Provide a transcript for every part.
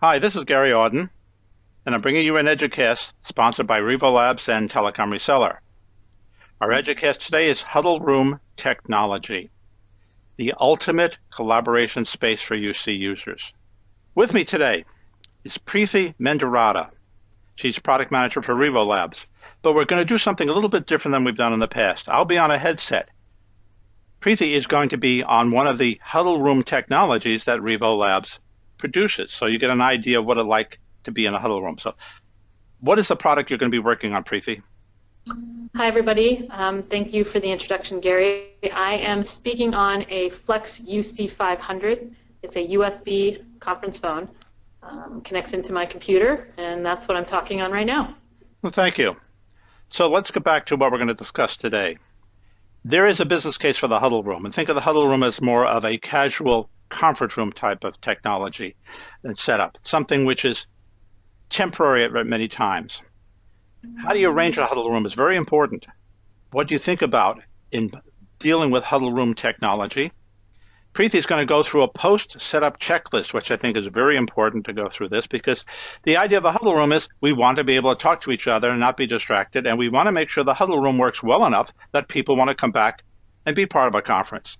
Hi, this is Gary Auden, and I'm bringing you an EDUcast sponsored by Revo Labs and Telecom Reseller. Our EDUcast today is Huddle Room Technology, the ultimate collaboration space for UC users. With me today is Preethi Mendurata. She's product manager for Revo Labs, but we're going to do something a little bit different than we've done in the past. I'll be on a headset. Preethi is going to be on one of the Huddle Room technologies that Revo Labs produces, so you get an idea of what it's like to be in a huddle room. So what is the product you're going to be working on, Preethi? Hi, everybody. Thank you for the introduction, Gary. I am speaking on a Flex UC500. It's a USB conference phone. Connects into my computer, and that's what I'm talking on right now. Well, thank you. So let's get back to what we're going to discuss today. There is a business case for the huddle room, and think of the huddle room as more of a casual conference room type of technology and setup, something which is temporary at many times. How do you arrange a huddle room is very important. What do you think about in dealing with huddle room technology? Preethi is going to go through a post-setup checklist, which I think is very important to go through this, because the idea of a huddle room is we want to be able to talk to each other and not be distracted, and we want to make sure the huddle room works well enough that people want to come back and be part of a conference.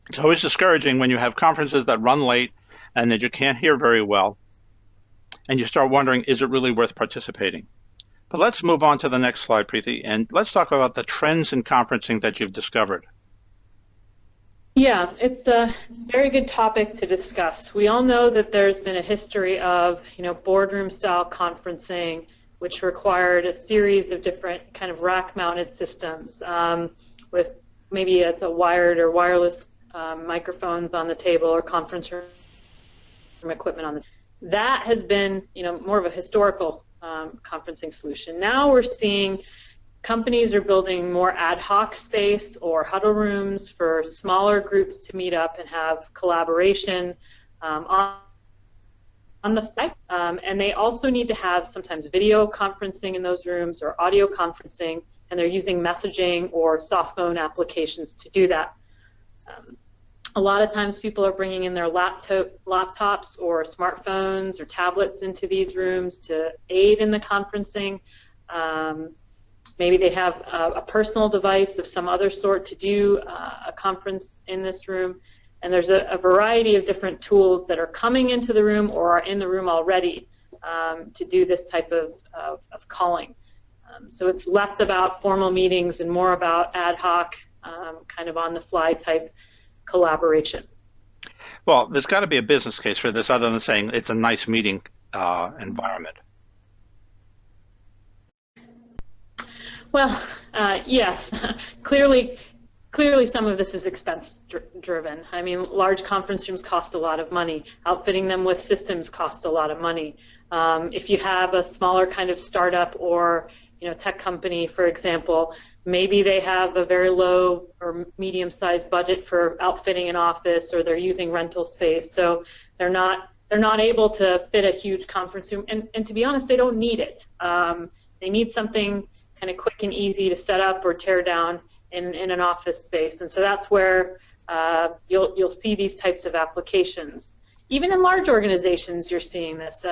It's always discouraging when you have conferences that run late and that you can't hear very well, and you start wondering, is it really worth participating? But let's move on to the next slide, Preethi, and let's talk about the trends in conferencing that you've discovered. Yeah, it's a very good topic to discuss. We all know that there's been a history of, boardroom-style conferencing, which required a series of different kind of rack-mounted systems with maybe it's a wired or wireless microphones on the table or conference room equipment on the. That has been, more of a historical conferencing solution. Now we're seeing companies are building more ad hoc space or huddle rooms for smaller groups to meet up and have collaboration on the fly. And they also need to have sometimes video conferencing in those rooms or audio conferencing, and they're using messaging or soft phone applications to do that. A lot of times people are bringing in their laptops or smartphones or tablets into these rooms to aid in the conferencing. Maybe they have a personal device of some other sort to do a conference in this room. And there's a variety of different tools that are coming into the room or are in the room already to do this type of calling. So it's less about formal meetings and more about ad hoc, kind of on-the-fly type collaboration. Well, there's got to be a business case for this other than saying it's a nice meeting environment. Well, yes, clearly some of this is expense driven. I mean, large conference rooms cost a lot of money. Outfitting them with systems costs a lot of money. If you have a smaller kind of startup or tech company, for example, maybe they have a very low or medium-sized budget for outfitting an office, or they're using rental space, so they're not able to fit a huge conference room. And to be honest, they don't need it. They need something kind of quick and easy to set up or tear down in an office space, and so that's where you'll see these types of applications. Even in large organizations, you're seeing this.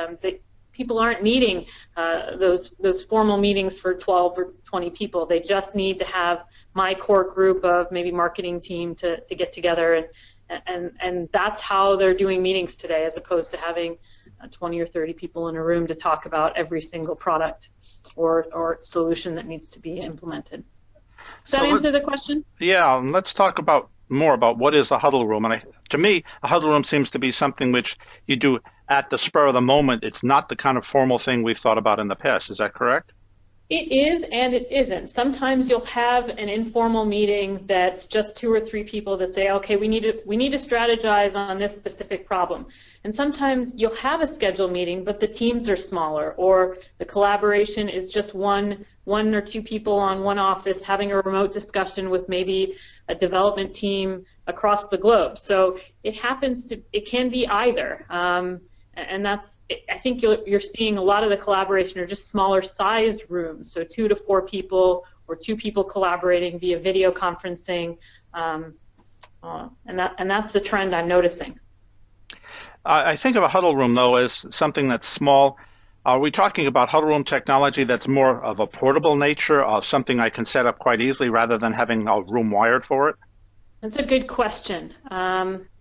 People aren't needing those formal meetings for 12 or 20 people. They just need to have my core group of maybe marketing team to get together, and that's how they're doing meetings today, as opposed to having 20 or 30 people in a room to talk about every single product or solution that needs to be implemented. Does that answer the question? Yeah, and let's talk more about what is a huddle room. And to me, a huddle room seems to be something which you do at the spur of the moment. It's not the kind of formal thing we've thought about in the past. Is that correct? It is and it isn't. Sometimes you'll have an informal meeting that's just 2 or 3 people that say, okay, we need to strategize on this specific problem. And sometimes you'll have a scheduled meeting, but the teams are smaller, or the collaboration is just one or 2 people on one office having a remote discussion with maybe a development team across the globe. So it can be either. And that's, I think you're seeing a lot of the collaboration are just smaller sized rooms, so 2 to 4 people or 2 people collaborating via video conferencing, and that's the trend I'm noticing. I think of a huddle room, though, as something that's small. Are we talking about huddle room technology that's more of a portable nature, of something I can set up quite easily rather than having a room wired for it? That's a good question.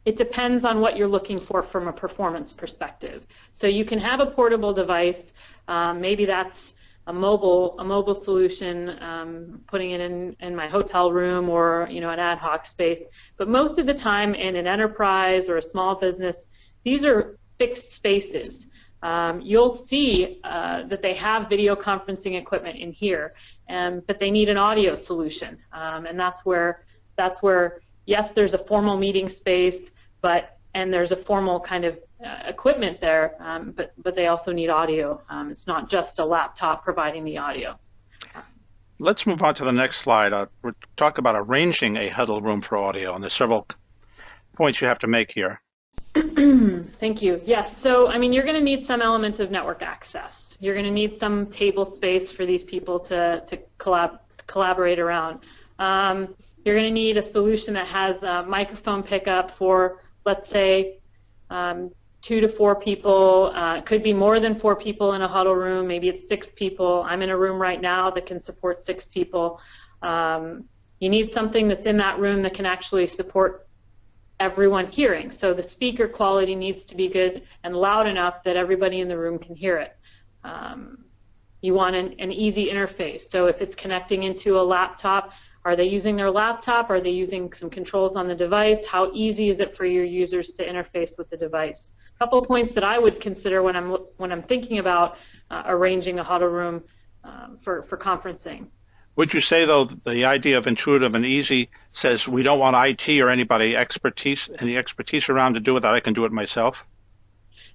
It depends on what you're looking for from a performance perspective. So you can have a portable device. Maybe that's a mobile solution, putting it in my hotel room or an ad hoc space. But most of the time in an enterprise or a small business, these are fixed spaces. You'll see that they have video conferencing equipment in here, but they need an audio solution, and that's where yes, there's a formal meeting space, and there's a formal kind of equipment there, but they also need audio. It's not just a laptop providing the audio. Let's move on to the next slide. We'll talk about arranging a huddle room for audio, and there's several points you have to make here. Thank you. Yes, so you're going to need some element of network access. You're going to need some table space for these people to collaborate around. You're going to need a solution that has a microphone pickup for, let's say, 2 to 4 people. It could be more than 4 people in a huddle room. Maybe it's 6 people. I'm in a room right now that can support 6 people. You need something that's in that room that can actually support everyone hearing. So the speaker quality needs to be good and loud enough that everybody in the room can hear it. You want an easy interface. So if it's connecting into a laptop, are they using their laptop? Are they using some controls on the device? How easy is it for your users to interface with the device? A couple of points that I would consider when I'm thinking about arranging a huddle room for conferencing. Would you say, though, the idea of intuitive and easy says we don't want IT or any expertise around to do it, that I can do it myself?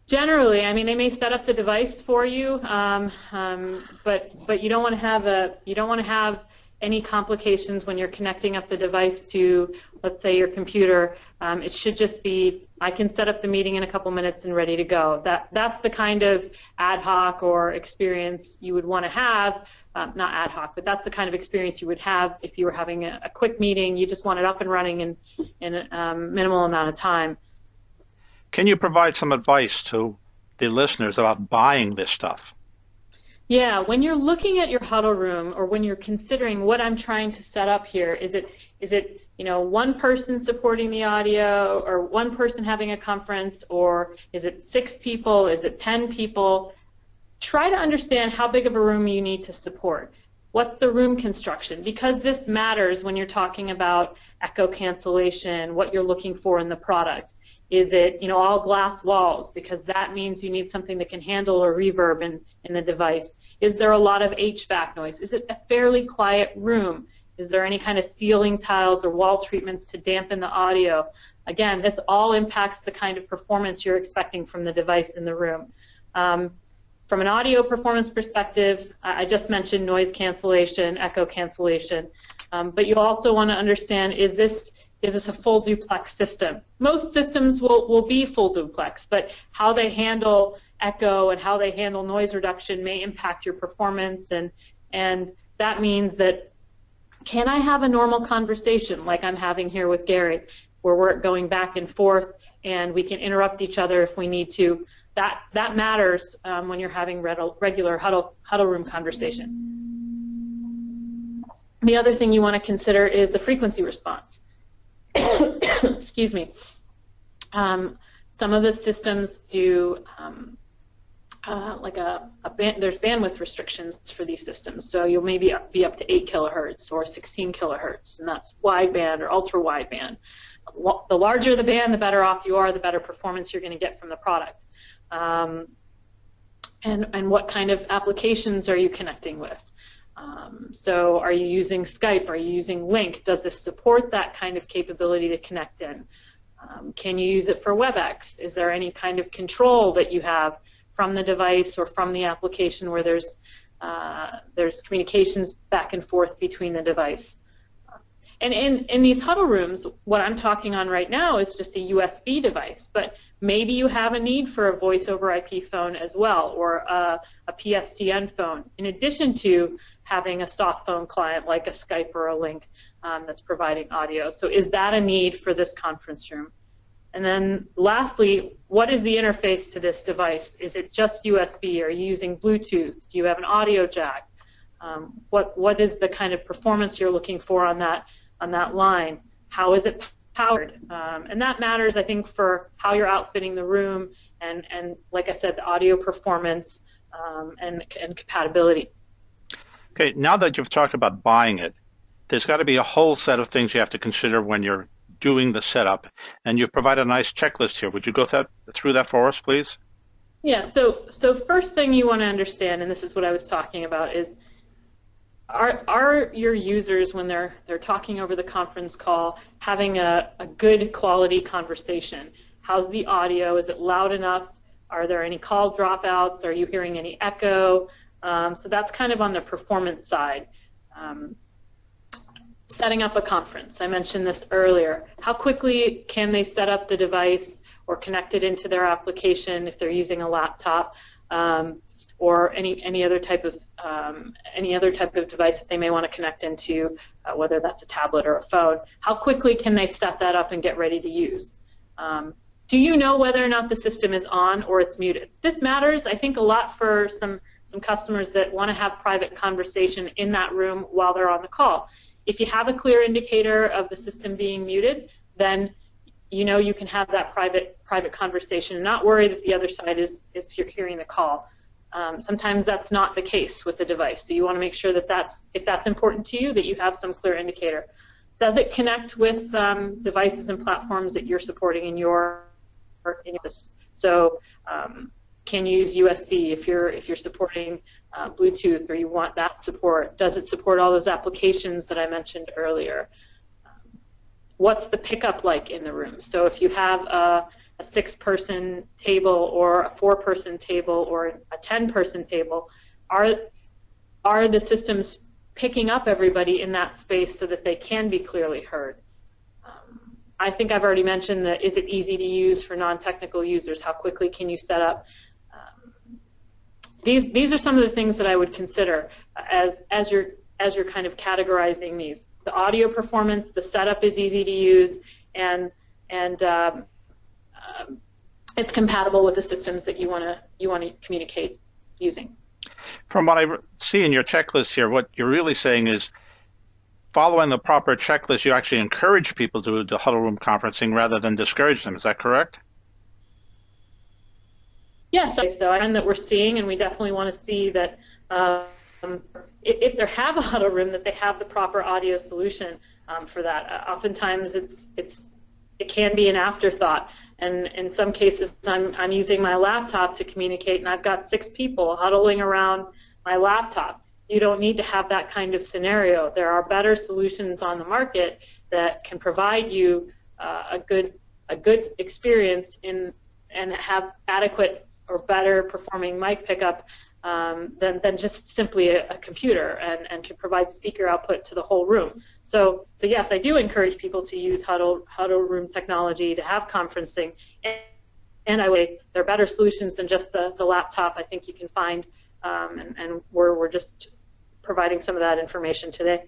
Generally, they may set up the device for you, but you don't want to have any complications when you're connecting up the device to, let's say, your computer. It should just be, I can set up the meeting in a couple minutes and ready to go. That's the kind of ad hoc or experience you would want to have, not ad hoc, but that's the kind of experience you would have if you were having a quick meeting. You just want it up and running in a minimal amount of time. Can you provide some advice to the listeners about buying this stuff? Yeah, when you're looking at your huddle room, or when you're considering what I'm trying to set up here, is it one person supporting the audio, or one person having a conference, or is it 6 people, is it 10 people? Try to understand how big of a room you need to support. What's the room construction? Because this matters when you're talking about echo cancellation, what you're looking for in the product. Is it all glass walls? Because that means you need something that can handle a reverb in the device. Is there a lot of HVAC noise? Is it a fairly quiet room? Is there any kind of ceiling tiles or wall treatments to dampen the audio? Again, this all impacts the kind of performance you're expecting from the device in the room. From an audio performance perspective, I just mentioned noise cancellation, echo cancellation, but you also want to understand, is this a full duplex system? Most systems will be full duplex, but how they handle echo and how they handle noise reduction may impact your performance, and that means that, can I have a normal conversation like I'm having here with Gary, where we're going back and forth and we can interrupt each other if we need to? That matters when you're having regular huddle room conversation. The other thing you want to consider is the frequency response. Excuse me. Some of the systems do there's bandwidth restrictions for these systems, so you'll maybe be up to 8 kilohertz or 16 kilohertz, and that's wideband or ultra wideband. The larger the band, the better off you are, the better performance you're going to get from the product. And what kind of applications are you connecting with? So are you using Skype? Are you using Link? Does this support that kind of capability to connect in? Can you use it for WebEx? Is there any kind of control that you have from the device or from the application where there's communications back and forth between the device? And in these huddle rooms, what I'm talking on right now is just a USB device, but maybe you have a need for a voice over IP phone as well, or a PSTN phone, in addition to having a soft phone client like a Skype or a Link that's providing audio. So is that a need for this conference room? And then lastly, what is the interface to this device? Is it just USB? Are you using Bluetooth? Do you have an audio jack? What is the kind of performance you're looking for on that line? How is it powered? And that matters, I think, for how you're outfitting the room and like I said, the audio performance and compatibility. Okay, now that you've talked about buying it, there's got to be a whole set of things you have to consider when you're doing the setup, and you've provided a nice checklist here. Would you go through that for us, please? Yeah, so first thing you want to understand, and this is what I was talking about, is are your users, when they're talking over the conference call, having a good quality conversation? How's the audio? Is it loud enough? Are there any call dropouts? Are you hearing any echo? So that's kind of on the performance side. Setting up a conference, I mentioned this earlier. How quickly can they set up the device or connect it into their application if they're using a laptop, or any other type of device that they may want to connect into, whether that's a tablet or a phone? How quickly can they set that up and get ready to use? Do you know whether or not the system is on or it's muted? This matters, I think, a lot for some customers that want to have private conversation in that room while they're on the call. If you have a clear indicator of the system being muted, then you know you can have that private conversation and not worry that the other side is hearing the call. Sometimes that's not the case with the device, so you want to make sure that if that's important to you, that you have some clear indicator. Does it connect with devices and platforms that you're supporting in your office? So can you use USB if you're supporting Bluetooth, or you want that support? Does it support all those applications that I mentioned earlier? What's the pickup like in the room? So if you have a 6-person table or a 4-person table or a 10-person table, are the systems picking up everybody in that space so that they can be clearly heard? I think I've already mentioned that. Is it easy to use for non-technical users? How quickly can you set up? These are some of the things that I would consider as you're kind of categorizing these. The audio performance, the setup is easy to use, and it's compatible with the systems that you want to communicate using. From what I see in your checklist here, what you're really saying is, following the proper checklist, you actually encourage people to do the huddle room conferencing rather than discourage them. Is that correct? Yes, so I find that we're seeing, and we definitely want to see that if they have a huddle room, that they have the proper audio solution for that. Oftentimes, it can be an afterthought, and in some cases, I'm using my laptop to communicate, and I've got 6 people huddling around my laptop. You don't need to have that kind of scenario. There are better solutions on the market that can provide you a good experience and have adequate or better performing mic pickup than just simply a computer, and can provide speaker output to the whole room. So yes, I do encourage people to use Huddle Room technology to have conferencing, and I would, there are better solutions than just the laptop I think you can find, and we're just providing some of that information today.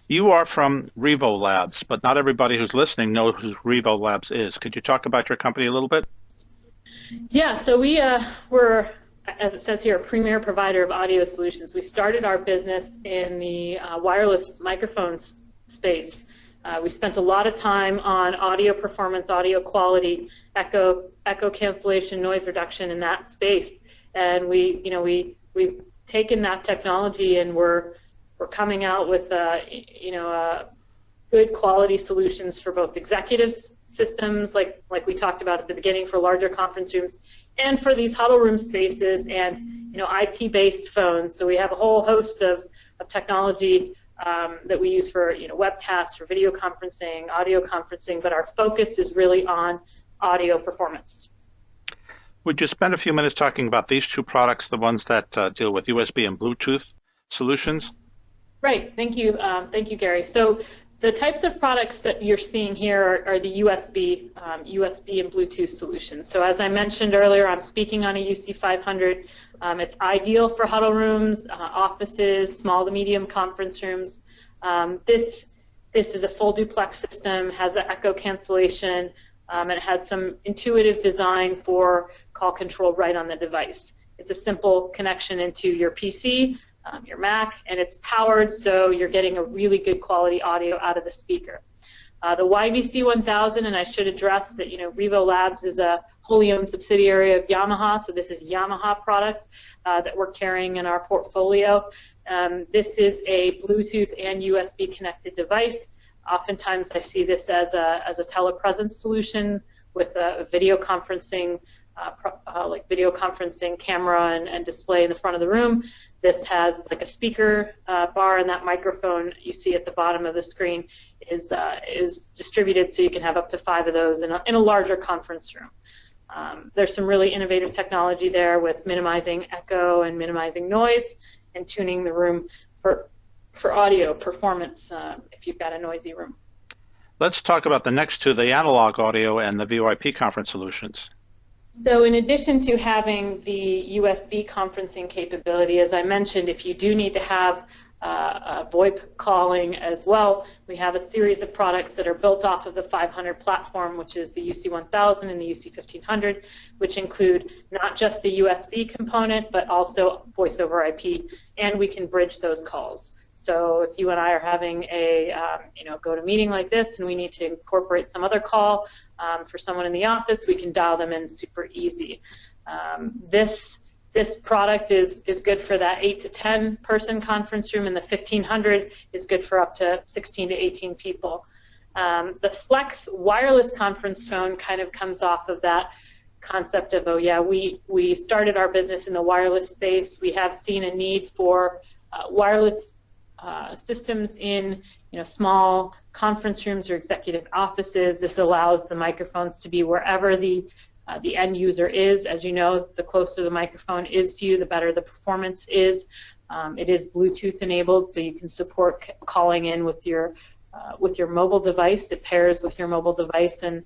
You are from Revo Labs, but not everybody who's listening knows who Revo Labs is. Could you talk about your company a little bit? Yeah, so we're, as it says here, a premier provider of audio solutions. We started our business in the wireless microphones space. We spent a lot of time on audio performance, audio quality, echo cancellation, noise reduction in that space, and we've taken that technology and we're coming out with good quality solutions for both executive systems, like we talked about at the beginning, for larger conference rooms, and for these huddle room spaces, and IP-based phones. So we have a whole host of technology that we use for webcasts, for video conferencing, audio conferencing, but our focus is really on audio performance. Would you spend a few minutes talking about these 2 products, the ones that deal with USB and Bluetooth solutions? Right. Thank you, Gary. So the types of products that you're seeing here are the USB and Bluetooth solutions. So as I mentioned earlier, I'm speaking on a UC500. It's ideal for huddle rooms, offices, small to medium conference rooms. This is a full duplex system, has an echo cancellation, And it has some intuitive design for call control right on the device. It's a simple connection into your PC, your Mac, and it's powered, so you're getting a really good quality audio out of the speaker. The YVC-1000, and I should address that, Revo Labs is a wholly owned subsidiary of Yamaha, so this is Yamaha product that we're carrying in our portfolio. This is a Bluetooth and USB connected device. Oftentimes I see this as a telepresence solution with a video conferencing like video conferencing camera and display in the front of the room. This has like a speaker bar, and that microphone you see at the bottom of the screen is distributed, so you can have up to 5 of those in a larger conference room. There's some really innovative technology there with minimizing echo and minimizing noise and tuning the room for audio performance if you've got a noisy room. Let's talk about the next two, the analog audio and the VoIP conference solutions. So in addition to having the USB conferencing capability, as I mentioned, if you do need to have VoIP calling as well, we have a series of products that are built off of the 500 platform, which is the UC1000 and the UC1500, which include not just the USB component, but also voice over IP, and we can bridge those calls. So if you and I are having a go-to-meeting like this and we need to incorporate some other call for someone in the office, we can dial them in super easy. This product is good for that 8 to 10 person conference room, and the 1500 is good for up to 16 to 18 people. The Flex wireless conference phone kind of comes off of that concept of, we started our business in the wireless space. We have seen a need for wireless systems in small conference rooms or executive offices. This allows the microphones to be wherever the end user is. As you know, the closer the microphone is to you, the better the performance is. It is Bluetooth enabled, so you can support calling in with your mobile device. It pairs with your mobile device, and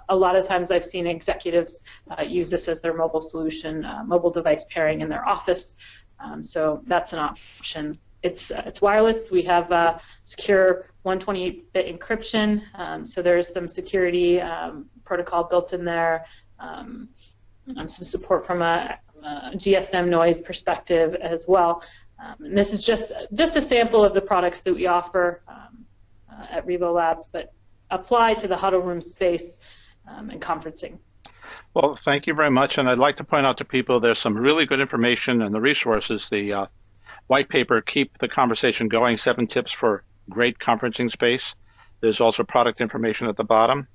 a lot of times I've seen executives use this as their mobile solution, mobile device pairing in their office. So that's an option. It's wireless. We have secure 128-bit encryption, so there's some security protocol built in there, some support from a GSM noise perspective as well. And this is just a sample of the products that we offer at Revo Labs, but apply to the Huddle Room space and conferencing. Well, thank you very much, and I'd like to point out to people there's some really good information in the resources. The white paper, Keep the Conversation Going, 7 Tips for Great Conferencing Space. There's also product information at the bottom.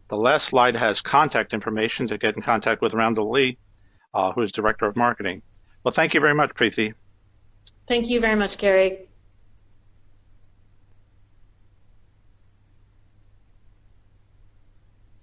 The last slide has contact information to get in contact with Randall Lee, who is Director of Marketing. Well, thank you very much, Preeti. Thank you very much, Gary.